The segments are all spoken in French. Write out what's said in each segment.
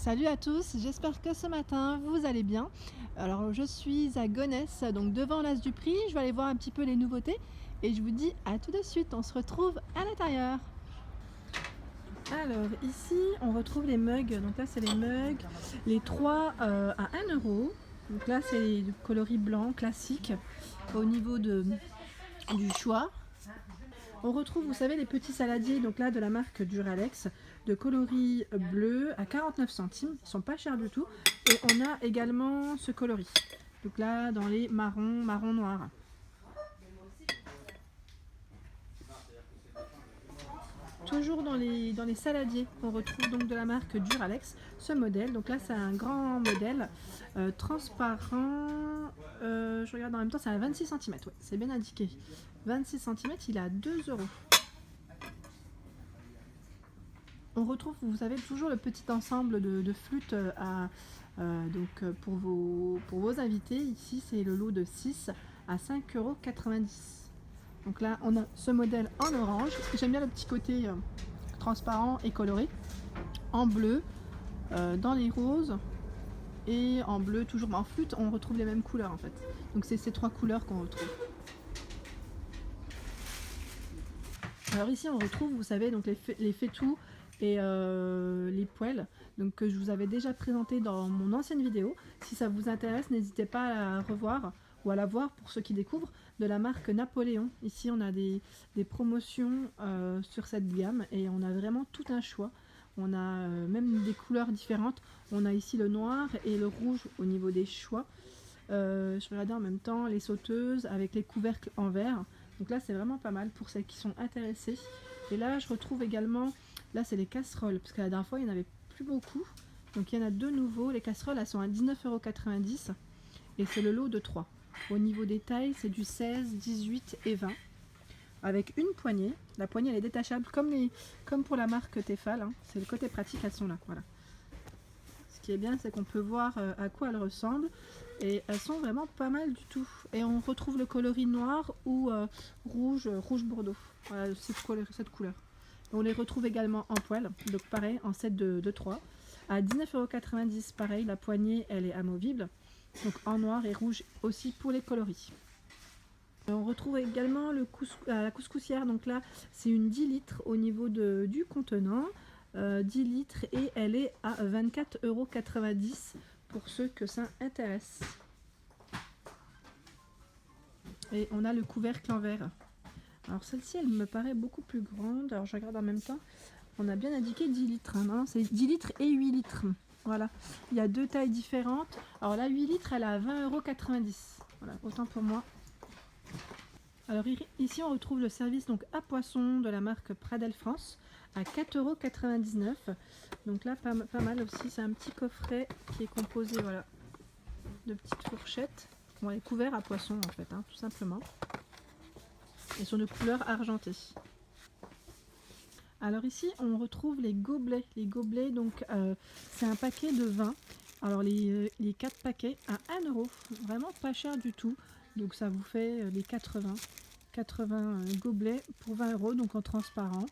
Salut à tous, j'espère que ce matin vous allez bien. Alors je suis à Gonesse, donc devant l'As du Prix, je vais aller voir un petit peu les nouveautés et je vous dis à tout de suite, on se retrouve à l'intérieur. Alors ici on retrouve les mugs, donc là c'est les mugs, les 3 à 1 €. Donc là c'est les coloris blancs classiques au niveau du choix. On retrouve, vous savez, les petits saladiers, donc là de la marque Duralex, de coloris bleu à 49 centimes. Ils sont pas chers du tout. Et on a également ce coloris. Donc là dans les marron noir. Toujours dans les saladiers, on retrouve donc de la marque Duralex ce modèle. Donc là c'est un grand modèle transparent. Je regarde en même temps, c'est à 26 cm. Ouais, c'est bien indiqué. 26 cm, il est à 2 €. On retrouve, vous savez, toujours le petit ensemble de flûtes pour vos invités. Ici, c'est le lot de 6 à 5,90 €. Donc là, on a ce modèle en orange. J'aime bien le petit côté transparent et coloré. En bleu, dans les roses et en bleu, toujours en flûte, on retrouve les mêmes couleurs en fait. Donc c'est ces 3 couleurs qu'on retrouve. Alors ici, on retrouve, vous savez, donc les fétous et les poêles, donc que je vous avais déjà présenté dans mon ancienne vidéo. Si ça vous intéresse, n'hésitez pas à la revoir ou à la voir pour ceux qui découvrent, de la marque Napoléon. Ici on a des promotions sur cette gamme et on a vraiment tout un choix. On a même des couleurs différentes. On a ici le noir et le rouge au niveau des choix. Je regardais en même temps les sauteuses avec les couvercles en verre. Donc là c'est vraiment pas mal pour celles qui sont intéressées. Et là je retrouve également, là c'est les casseroles, parce que la dernière fois il n'y en avait plus beaucoup. Donc il y en a 2 nouveaux. Les casseroles elles sont à 19,90 € et c'est le lot de 3. Au niveau des tailles c'est du 16, 18 et 20. Avec une poignée. La poignée elle est détachable comme pour la marque Tefal. Hein. C'est le côté pratique, elles sont là. Voilà. Ce qui est bien c'est qu'on peut voir à quoi elles ressemblent. Et elles sont vraiment pas mal du tout. Et on retrouve le coloris noir ou rouge bordeaux. Voilà, cette couleur. On les retrouve également en poil. Donc pareil, en set de 3. À 19,90 €, pareil, la poignée elle est amovible. Donc en noir et rouge aussi pour les coloris. On retrouve également la couscoussière. Donc là, c'est une 10 litres au niveau du contenant. 10 litres et elle est à 24,90 € pour ceux que ça intéresse. Et on a le couvercle en verre. Alors celle-ci elle me paraît beaucoup plus grande. Alors je regarde en même temps. On a bien indiqué 10 litres. Hein, non, c'est 10 litres et 8 litres. Voilà. Il y a 2 tailles différentes. Alors la 8 litres elle est à 20,90 €. Voilà, autant pour moi. Alors ici on retrouve le service donc à poisson de la marque Pradel France à 4,99 €. Donc là pas mal aussi, c'est un petit coffret qui est composé voilà, de petites fourchettes. Bon, elle est couvert à poisson en fait, hein, tout simplement. Et sont de couleur argentée. Alors ici on retrouve les gobelets. Les gobelets donc c'est un paquet de 20. Alors les 4 paquets à 1 €. Vraiment pas cher du tout. Donc ça vous fait les 80 gobelets pour 20 €, donc en transparent.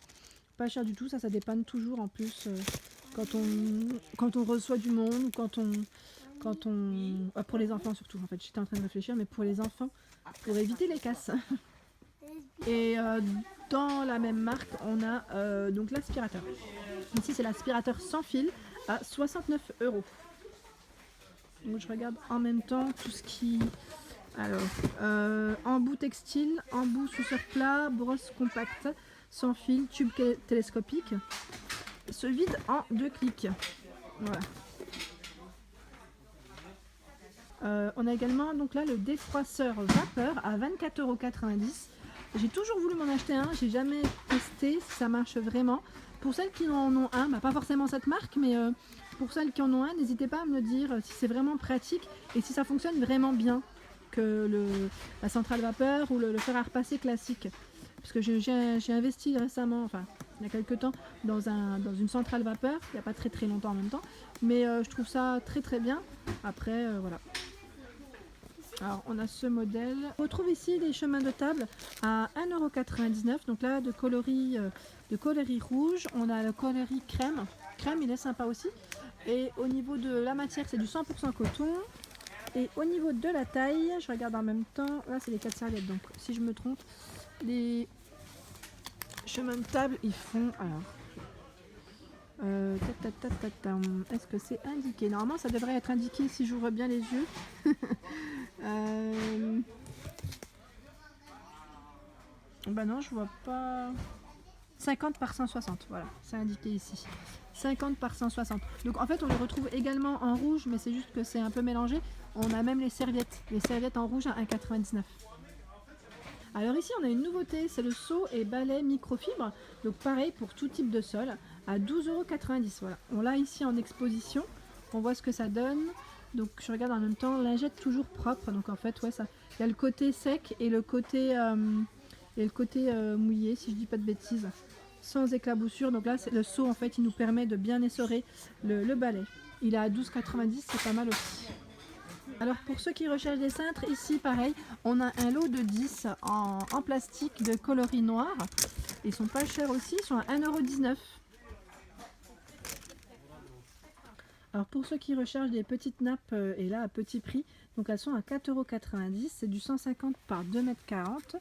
Pas cher du tout, ça dépanne toujours en plus quand on reçoit du monde ou pour les enfants surtout en fait, j'étais en train de réfléchir, mais pour les enfants, pour éviter les casses. Et dans la même marque, on a donc l'aspirateur. Ici c'est l'aspirateur sans fil à 69 €. Donc je regarde en même temps tout ce qui... Alors, embout textile, embout sous-sur plat, brosse compacte, sans fil, tube télescopique, se vide en 2 clics. Voilà. On a également donc là le défroisseur vapeur à 24,90 €. J'ai toujours voulu m'en acheter un, j'ai jamais testé si ça marche vraiment. Pour celles qui en ont un, pas forcément cette marque, mais pour celles qui en ont un, n'hésitez pas à me le dire si c'est vraiment pratique et si ça fonctionne vraiment bien que la centrale vapeur ou le fer à repasser classique. Parce que j'ai investi récemment, enfin il y a quelques temps, dans une centrale vapeur, il n'y a pas très longtemps en même temps, mais je trouve ça très bien. Après voilà. Alors on a ce modèle. On retrouve ici les chemins de table à 1,99 €. Donc là de coloris rouge, on a le coloris crème crème, il est sympa aussi. Et au niveau de la matière, c'est du 100% coton. Et au niveau de la taille, je regarde en même temps, là c'est les 4 serviettes, donc si je me trompe, les chemins de table, ils font, alors, est-ce que c'est indiqué? Normalement ça devrait être indiqué si j'ouvre bien les yeux. Bah non, je vois pas. 50 par 160, voilà, c'est indiqué ici. 50 par 160. Donc en fait on les retrouve également en rouge, mais c'est juste que c'est un peu mélangé. On a même les serviettes en rouge à 1,99 €. Alors ici on a une nouveauté, c'est le seau et balai microfibre. Donc pareil pour tout type de sol, à 12,90 €. Voilà. On l'a ici en exposition, on voit ce que ça donne. Donc je regarde en même temps, lingette toujours propre. Donc en fait ouais, ça, il y a le côté sec et le côté mouillé, si je dis pas de bêtises, sans éclaboussure. Donc là le seau en fait il nous permet de bien essorer le balai. Il est à 12,90 €, c'est pas mal aussi. Alors pour ceux qui recherchent des cintres, ici pareil, on a un lot de 10 en plastique de coloris noir. Ils sont pas chers aussi, ils sont à 1,19 €. Alors pour ceux qui recherchent des petites nappes, et là à petit prix, donc elles sont à 4,90 €, c'est du 150 par 2,40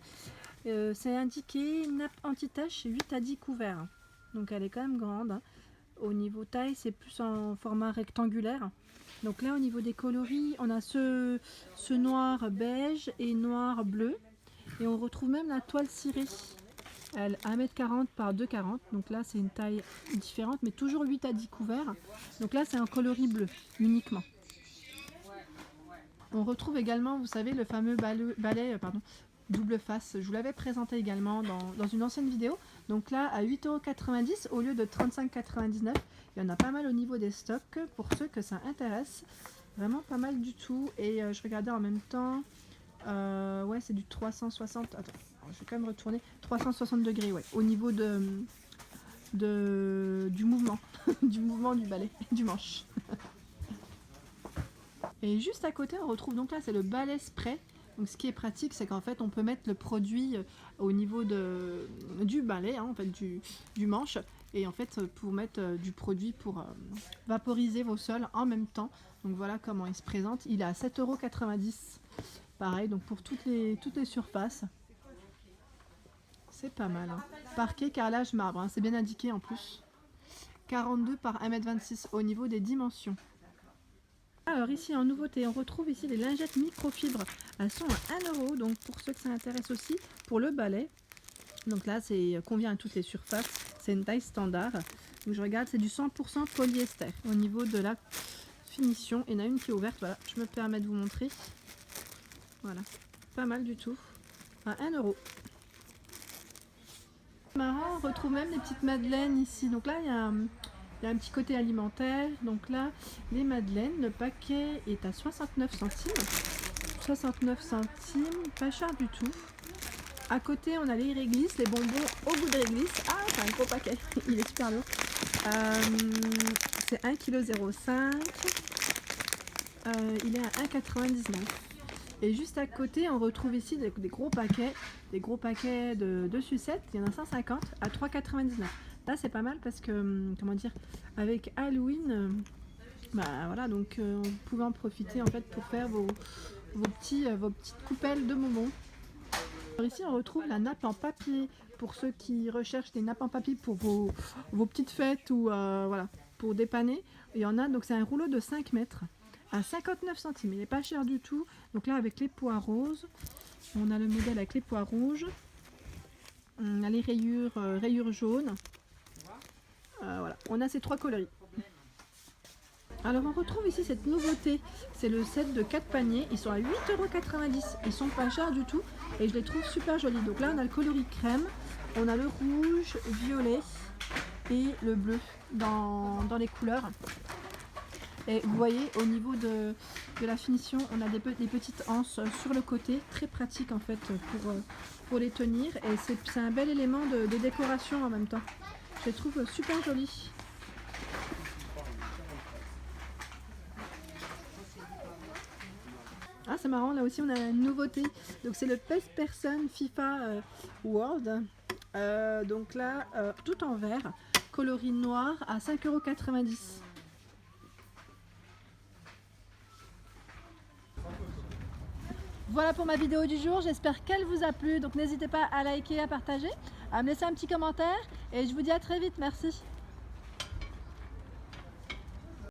m. C'est indiqué nappe anti-tache 8 à 10 couverts. Donc elle est quand même grande, hein. Au niveau taille, c'est plus en format rectangulaire. Donc là au niveau des coloris, on a ce noir beige et noir bleu. Et on retrouve même la toile cirée. Elle 1,40 m par 2,40 m. Donc là c'est une taille différente, mais toujours 8 à 10 couverts. Donc là c'est un coloris bleu uniquement. On retrouve également, vous savez, le fameux balai double face. Je vous l'avais présenté également dans une ancienne vidéo. Donc là à 8,90 € au lieu de 35,99 €. Il y en a pas mal au niveau des stocks pour ceux que ça intéresse. Vraiment pas mal du tout. Et je regardais en même temps. Ouais, c'est du 360. Attends, je vais quand même retourner. 360 degrés, ouais. Au niveau du mouvement. Du mouvement du balai, du manche. Et juste à côté, on retrouve donc là, c'est le balai spray. Donc ce qui est pratique, c'est qu'en fait, on peut mettre le produit au niveau du balai, hein, en fait, du manche. Et en fait, pour mettre du produit pour vaporiser vos sols en même temps. Donc voilà comment il se présente. Il est à 7,90 €. Pareil, donc pour toutes les surfaces. C'est pas mal, hein. Parquet, carrelage, marbre, hein, c'est bien indiqué en plus. 42 par 1,26 m au niveau des dimensions. Alors ici en nouveauté, on retrouve ici les lingettes microfibres. Elles sont à 1 €, donc pour ceux que ça intéresse aussi, pour le balai. Donc là, c'est convient à toutes les surfaces. C'est une taille standard. Donc je regarde, c'est du 100% polyester. Au niveau de la finition, il y en a une qui est ouverte. Voilà, je me permets de vous montrer. Voilà, pas mal du tout. À 1 €. Marrant, on retrouve même les petites madeleines ici. Donc là, il y a un petit côté alimentaire. Donc là, les madeleines, le paquet est à 69 centimes. 69 centimes, pas cher du tout. À côté, on a les réglisses, les bonbons au goût de réglisse. Ah, c'est un gros paquet, il est super lourd. C'est 1,05 kg. Il est à 1,99 €. Et juste à côté, on retrouve ici des gros paquets de sucettes. Il y en a 150 à 3,99 €. Là, c'est pas mal parce que, comment dire, avec Halloween, bah voilà, donc vous pouvez en profiter en fait pour faire vos petites coupelles de bonbons. Alors ici, on retrouve la nappe en papier pour ceux qui recherchent des nappes en papier pour vos petites fêtes ou voilà, pour dépanner. Il y en a, donc c'est un rouleau de 5 mètres à 59 centimes. Il n'est pas cher du tout. Donc là, avec les pois roses, on a le modèle avec les pois rouges. On a les rayures jaunes. Voilà, on a ces 3 coloris. Alors on retrouve ici cette nouveauté, c'est le set de 4 paniers, ils sont à 8,90 €, ils sont pas chers du tout et je les trouve super jolis. Donc là on a le coloris crème, on a le rouge, violet et le bleu dans les couleurs. Et vous voyez au niveau de la finition, on a des petites anses sur le côté, très pratique en fait pour les tenir et c'est un bel élément de décoration en même temps. Je les trouve super jolis. Ah c'est marrant, là aussi on a une nouveauté, donc c'est le Pest Person FIFA World, donc là tout en vert, coloris noir à 5,90 €. Voilà pour ma vidéo du jour, j'espère qu'elle vous a plu. Donc n'hésitez pas à liker, à partager, à me laisser un petit commentaire et je vous dis à très vite, merci.